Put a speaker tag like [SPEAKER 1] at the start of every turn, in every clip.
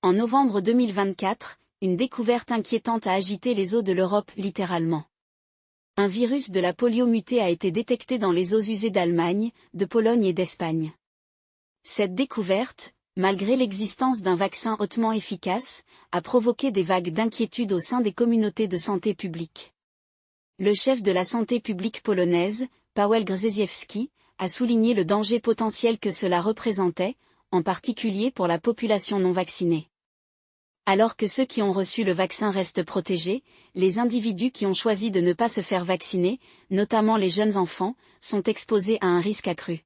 [SPEAKER 1] En novembre 2024, une découverte inquiétante a agité les eaux de l'Europe littéralement. Un virus de la polio muté a été détecté dans les eaux usées d'Allemagne, de Pologne et d'Espagne. Cette découverte, malgré l'existence d'un vaccin hautement efficace, a provoqué des vagues d'inquiétude au sein des communautés de santé publique. Le chef de la santé publique polonaise, Paweł Grzeziewski, a souligné le danger potentiel que cela représentait, en particulier pour la population non vaccinée. Alors que ceux qui ont reçu le vaccin restent protégés, les individus qui ont choisi de ne pas se faire vacciner, notamment les jeunes enfants, sont exposés à un risque accru.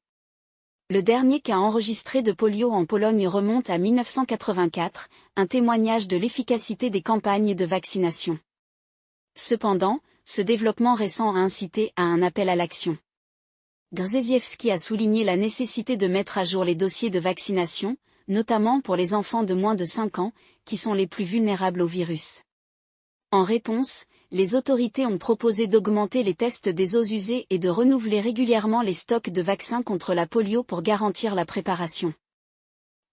[SPEAKER 1] Le dernier cas enregistré de polio en Pologne remonte à 1984, un témoignage de l'efficacité des campagnes de vaccination. Cependant, ce développement récent a incité à un appel à l'action. Grzeziewski a souligné la nécessité de mettre à jour les dossiers de vaccination, notamment pour les enfants de moins de 5 ans, qui sont les plus vulnérables au virus. En réponse, les autorités ont proposé d'augmenter les tests des eaux usées et de renouveler régulièrement les stocks de vaccins contre la polio pour garantir la préparation.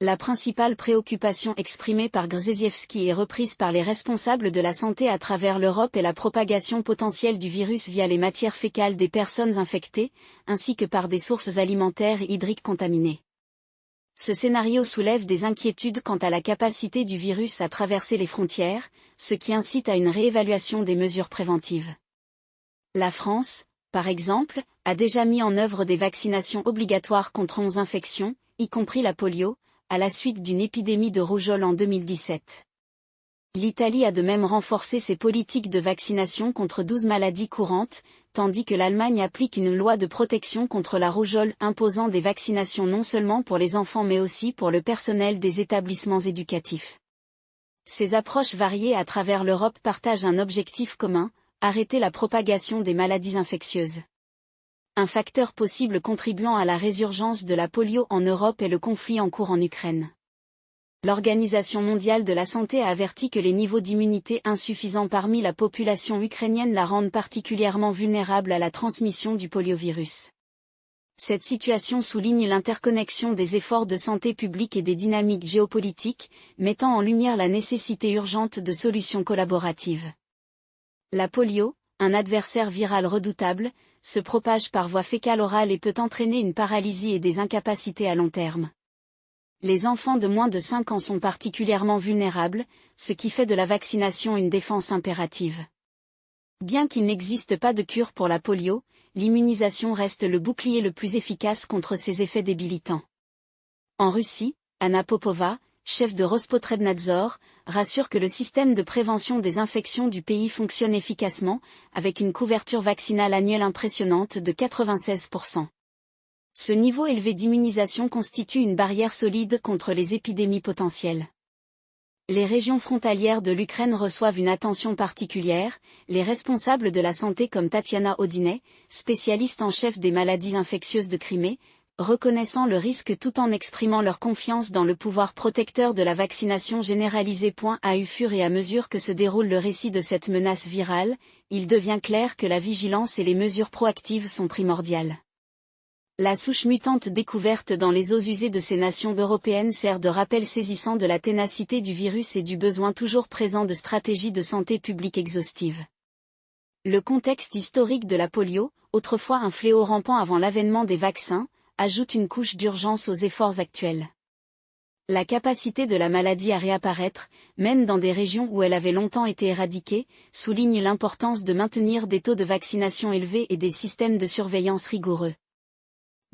[SPEAKER 1] La principale préoccupation exprimée par Grzeziewski et reprise par les responsables de la santé à travers l'Europe est la propagation potentielle du virus via les matières fécales des personnes infectées, ainsi que par des sources alimentaires et hydriques contaminées. Ce scénario soulève des inquiétudes quant à la capacité du virus à traverser les frontières, ce qui incite à une réévaluation des mesures préventives. La France, par exemple, a déjà mis en œuvre des vaccinations obligatoires contre 11 infections, y compris la polio, à la suite d'une épidémie de rougeole en 2017. L'Italie a de même renforcé ses politiques de vaccination contre 12 maladies courantes, tandis que l'Allemagne applique une loi de protection contre la rougeole imposant des vaccinations non seulement pour les enfants mais aussi pour le personnel des établissements éducatifs. Ces approches variées à travers l'Europe partagent un objectif commun, arrêter la propagation des maladies infectieuses. Un facteur possible contribuant à la résurgence de la polio en Europe est le conflit en cours en Ukraine. L'Organisation mondiale de la santé a averti que les niveaux d'immunité insuffisants parmi la population ukrainienne la rendent particulièrement vulnérable à la transmission du poliovirus. Cette situation souligne l'interconnexion des efforts de santé publique et des dynamiques géopolitiques, mettant en lumière la nécessité urgente de solutions collaboratives. La polio, un adversaire viral redoutable, se propage par voie fécale-orale et peut entraîner une paralysie et des incapacités à long terme. Les enfants de moins de 5 ans sont particulièrement vulnérables, ce qui fait de la vaccination une défense impérative. Bien qu'il n'existe pas de cure pour la polio, l'immunisation reste le bouclier le plus efficace contre ces effets débilitants. En Russie, Anna Popova, chef de Rospotrebnadzor, rassure que le système de prévention des infections du pays fonctionne efficacement, avec une couverture vaccinale annuelle impressionnante de 96%. Ce niveau élevé d'immunisation constitue une barrière solide contre les épidémies potentielles. Les régions frontalières de l'Ukraine reçoivent une attention particulière, les responsables de la santé comme Tatiana Odinet, spécialiste en chef des maladies infectieuses de Crimée, reconnaissant le risque tout en exprimant leur confiance dans le pouvoir protecteur de la vaccination généralisée. À fur et à mesure que se déroule le récit de cette menace virale, il devient clair que la vigilance et les mesures proactives sont primordiales. La souche mutante découverte dans les eaux usées de ces nations européennes sert de rappel saisissant de la ténacité du virus et du besoin toujours présent de stratégies de santé publique exhaustives. Le contexte historique de la polio, autrefois un fléau rampant avant l'avènement des vaccins, ajoute une couche d'urgence aux efforts actuels. La capacité de la maladie à réapparaître, même dans des régions où elle avait longtemps été éradiquée, souligne l'importance de maintenir des taux de vaccination élevés et des systèmes de surveillance rigoureux.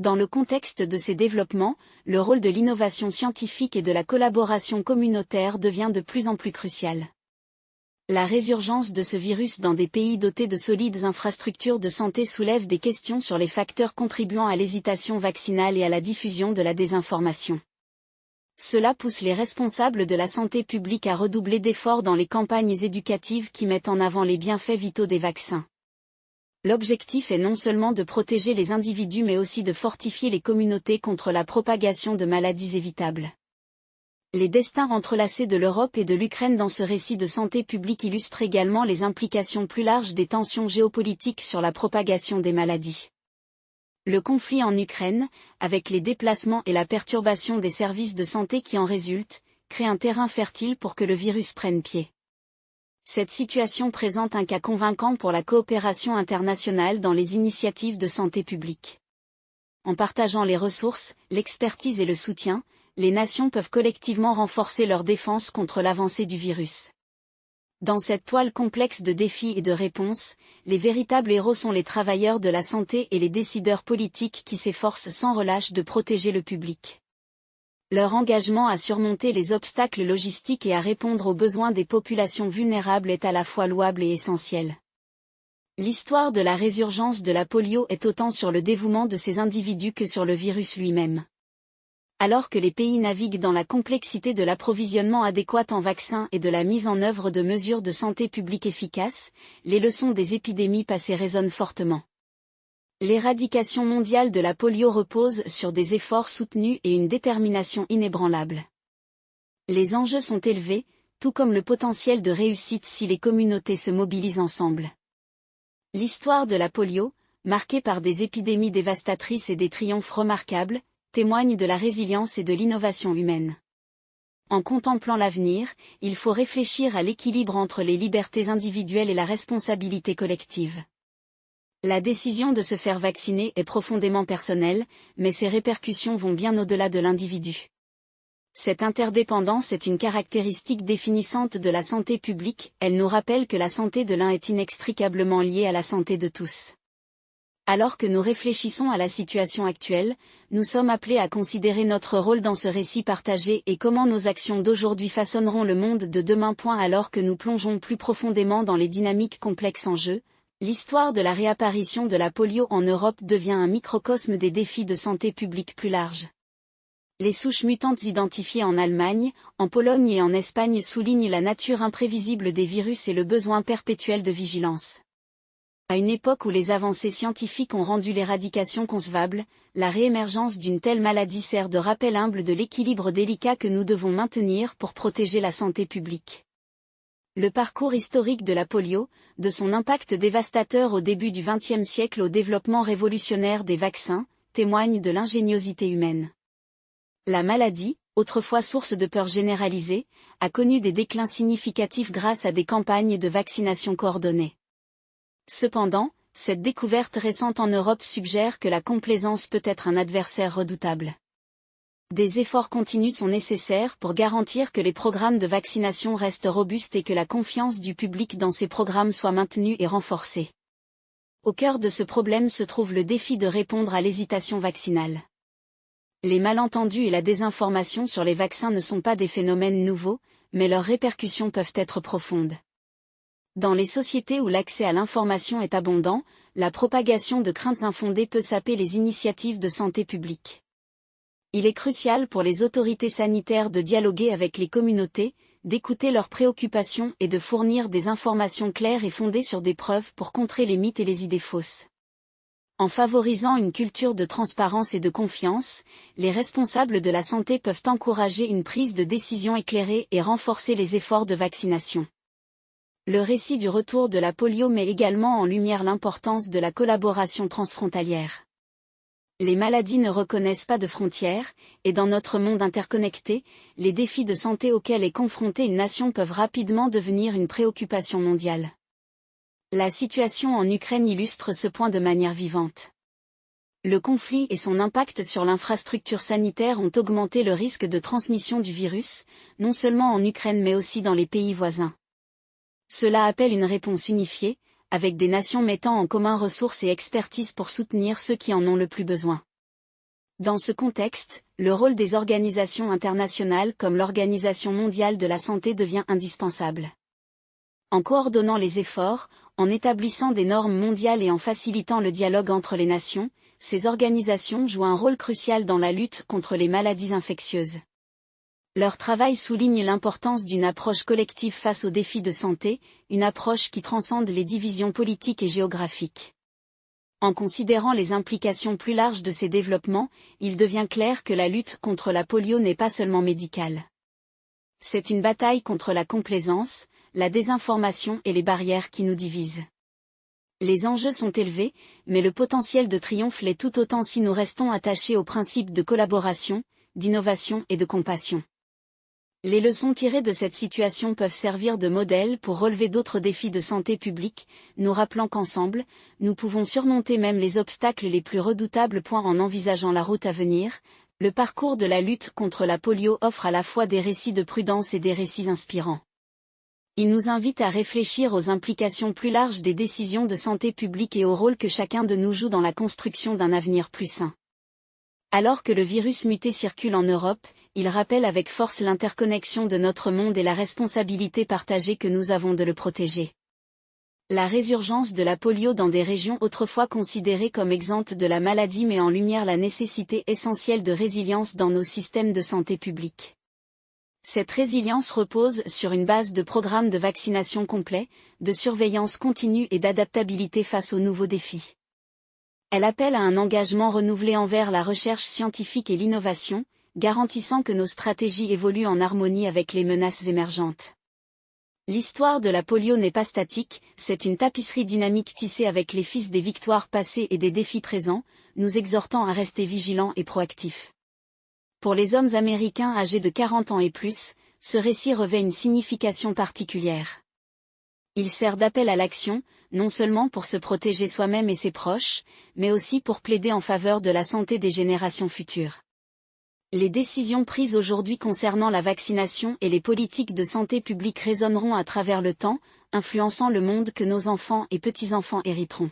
[SPEAKER 1] Dans le contexte de ces développements, le rôle de l'innovation scientifique et de la collaboration communautaire devient de plus en plus crucial. La résurgence de ce virus dans des pays dotés de solides infrastructures de santé soulève des questions sur les facteurs contribuant à l'hésitation vaccinale et à la diffusion de la désinformation. Cela pousse les responsables de la santé publique à redoubler d'efforts dans les campagnes éducatives qui mettent en avant les bienfaits vitaux des vaccins. L'objectif est non seulement de protéger les individus mais aussi de fortifier les communautés contre la propagation de maladies évitables. Les destins entrelacés de l'Europe et de l'Ukraine dans ce récit de santé publique illustrent également les implications plus larges des tensions géopolitiques sur la propagation des maladies. Le conflit en Ukraine, avec les déplacements et la perturbation des services de santé qui en résultent, crée un terrain fertile pour que le virus prenne pied. Cette situation présente un cas convaincant pour la coopération internationale dans les initiatives de santé publique. En partageant les ressources, l'expertise et le soutien, les nations peuvent collectivement renforcer leur défense contre l'avancée du virus. Dans cette toile complexe de défis et de réponses, les véritables héros sont les travailleurs de la santé et les décideurs politiques qui s'efforcent sans relâche de protéger le public. Leur engagement à surmonter les obstacles logistiques et à répondre aux besoins des populations vulnérables est à la fois louable et essentiel. L'histoire de la résurgence de la polio est autant sur le dévouement de ces individus que sur le virus lui-même. Alors que les pays naviguent dans la complexité de l'approvisionnement adéquat en vaccins et de la mise en œuvre de mesures de santé publique efficaces, les leçons des épidémies passées résonnent fortement. L'éradication mondiale de la polio repose sur des efforts soutenus et une détermination inébranlable. Les enjeux sont élevés, tout comme le potentiel de réussite si les communautés se mobilisent ensemble. L'histoire de la polio, marquée par des épidémies dévastatrices et des triomphes remarquables, témoigne de la résilience et de l'innovation humaine. En contemplant l'avenir, il faut réfléchir à l'équilibre entre les libertés individuelles et la responsabilité collective. La décision de se faire vacciner est profondément personnelle, mais ses répercussions vont bien au-delà de l'individu. Cette interdépendance est une caractéristique définissante de la santé publique, elle nous rappelle que la santé de l'un est inextricablement liée à la santé de tous. Alors que nous réfléchissons à la situation actuelle, nous sommes appelés à considérer notre rôle dans ce récit partagé et comment nos actions d'aujourd'hui façonneront le monde de demain. Alors que nous plongeons plus profondément dans les dynamiques complexes en jeu, l'histoire de la réapparition de la polio en Europe devient un microcosme des défis de santé publique plus larges. Les souches mutantes identifiées en Allemagne, en Pologne et en Espagne soulignent la nature imprévisible des virus et le besoin perpétuel de vigilance. À une époque où les avancées scientifiques ont rendu l'éradication concevable, la réémergence d'une telle maladie sert de rappel humble de l'équilibre délicat que nous devons maintenir pour protéger la santé publique. Le parcours historique de la polio, de son impact dévastateur au début du XXe siècle au développement révolutionnaire des vaccins, témoigne de l'ingéniosité humaine. La maladie, autrefois source de peur généralisée, a connu des déclins significatifs grâce à des campagnes de vaccination coordonnées. Cependant, cette découverte récente en Europe suggère que la complaisance peut être un adversaire redoutable. Des efforts continus sont nécessaires pour garantir que les programmes de vaccination restent robustes et que la confiance du public dans ces programmes soit maintenue et renforcée. Au cœur de ce problème se trouve le défi de répondre à l'hésitation vaccinale. Les malentendus et la désinformation sur les vaccins ne sont pas des phénomènes nouveaux, mais leurs répercussions peuvent être profondes. Dans les sociétés où l'accès à l'information est abondant, la propagation de craintes infondées peut saper les initiatives de santé publique. Il est crucial pour les autorités sanitaires de dialoguer avec les communautés, d'écouter leurs préoccupations et de fournir des informations claires et fondées sur des preuves pour contrer les mythes et les idées fausses. En favorisant une culture de transparence et de confiance, les responsables de la santé peuvent encourager une prise de décision éclairée et renforcer les efforts de vaccination. Le récit du retour de la polio met également en lumière l'importance de la collaboration transfrontalière. Les maladies ne reconnaissent pas de frontières, et dans notre monde interconnecté, les défis de santé auxquels est confrontée une nation peuvent rapidement devenir une préoccupation mondiale. La situation en Ukraine illustre ce point de manière vivante. Le conflit et son impact sur l'infrastructure sanitaire ont augmenté le risque de transmission du virus, non seulement en Ukraine mais aussi dans les pays voisins. Cela appelle une réponse unifiée, avec des nations mettant en commun ressources et expertise pour soutenir ceux qui en ont le plus besoin. Dans ce contexte, le rôle des organisations internationales comme l'Organisation mondiale de la santé devient indispensable. En coordonnant les efforts, en établissant des normes mondiales et en facilitant le dialogue entre les nations, ces organisations jouent un rôle crucial dans la lutte contre les maladies infectieuses. Leur travail souligne l'importance d'une approche collective face aux défis de santé, une approche qui transcende les divisions politiques et géographiques. En considérant les implications plus larges de ces développements, il devient clair que la lutte contre la polio n'est pas seulement médicale. C'est une bataille contre la complaisance, la désinformation et les barrières qui nous divisent. Les enjeux sont élevés, mais le potentiel de triomphe l'est tout autant si nous restons attachés aux principes de collaboration, d'innovation et de compassion. Les leçons tirées de cette situation peuvent servir de modèle pour relever d'autres défis de santé publique, nous rappelant qu'ensemble, nous pouvons surmonter même les obstacles les plus redoutables. En envisageant la route à venir, le parcours de la lutte contre la polio offre à la fois des récits de prudence et des récits inspirants. Il nous invite à réfléchir aux implications plus larges des décisions de santé publique et au rôle que chacun de nous joue dans la construction d'un avenir plus sain. Alors que le virus muté circule en Europe, il rappelle avec force l'interconnexion de notre monde et la responsabilité partagée que nous avons de le protéger. La résurgence de la polio dans des régions autrefois considérées comme exemptes de la maladie met en lumière la nécessité essentielle de résilience dans nos systèmes de santé publique. Cette résilience repose sur une base de programmes de vaccination complets, de surveillance continue et d'adaptabilité face aux nouveaux défis. Elle appelle à un engagement renouvelé envers la recherche scientifique et l'innovation, garantissant que nos stratégies évoluent en harmonie avec les menaces émergentes. L'histoire de la polio n'est pas statique, c'est une tapisserie dynamique tissée avec les fils des victoires passées et des défis présents, nous exhortant à rester vigilants et proactifs. Pour les hommes américains âgés de 40 ans et plus, ce récit revêt une signification particulière. Il sert d'appel à l'action, non seulement pour se protéger soi-même et ses proches, mais aussi pour plaider en faveur de la santé des générations futures. Les décisions prises aujourd'hui concernant la vaccination et les politiques de santé publique résonneront à travers le temps, influençant le monde que nos enfants et petits-enfants hériteront.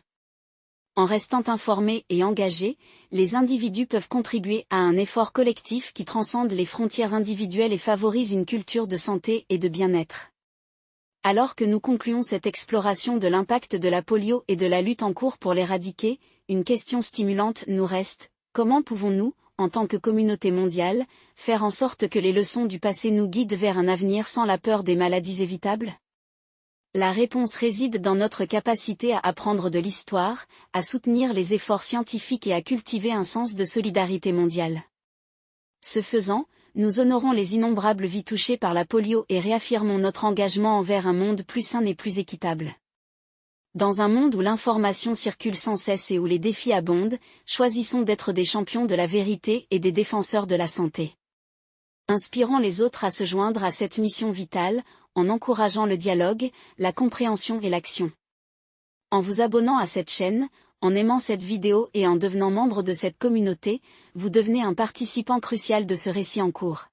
[SPEAKER 1] En restant informés et engagés, les individus peuvent contribuer à un effort collectif qui transcende les frontières individuelles et favorise une culture de santé et de bien-être. Alors que nous concluons cette exploration de l'impact de la polio et de la lutte en cours pour l'éradiquer, une question stimulante nous reste: comment pouvons-nous, en tant que communauté mondiale, faire en sorte que les leçons du passé nous guident vers un avenir sans la peur des maladies évitables? La réponse réside dans notre capacité à apprendre de l'histoire, à soutenir les efforts scientifiques et à cultiver un sens de solidarité mondiale. Ce faisant, nous honorons les innombrables vies touchées par la polio et réaffirmons notre engagement envers un monde plus sain et plus équitable. Dans un monde où l'information circule sans cesse et où les défis abondent, choisissons d'être des champions de la vérité et des défenseurs de la santé. Inspirons les autres à se joindre à cette mission vitale, en encourageant le dialogue, la compréhension et l'action. En vous abonnant à cette chaîne, en aimant cette vidéo et en devenant membre de cette communauté, vous devenez un participant crucial de ce récit en cours.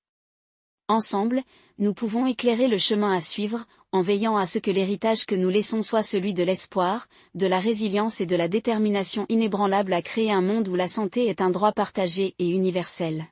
[SPEAKER 1] Ensemble, nous pouvons éclairer le chemin à suivre, en veillant à ce que l'héritage que nous laissons soit celui de l'espoir, de la résilience et de la détermination inébranlable à créer un monde où la santé est un droit partagé et universel.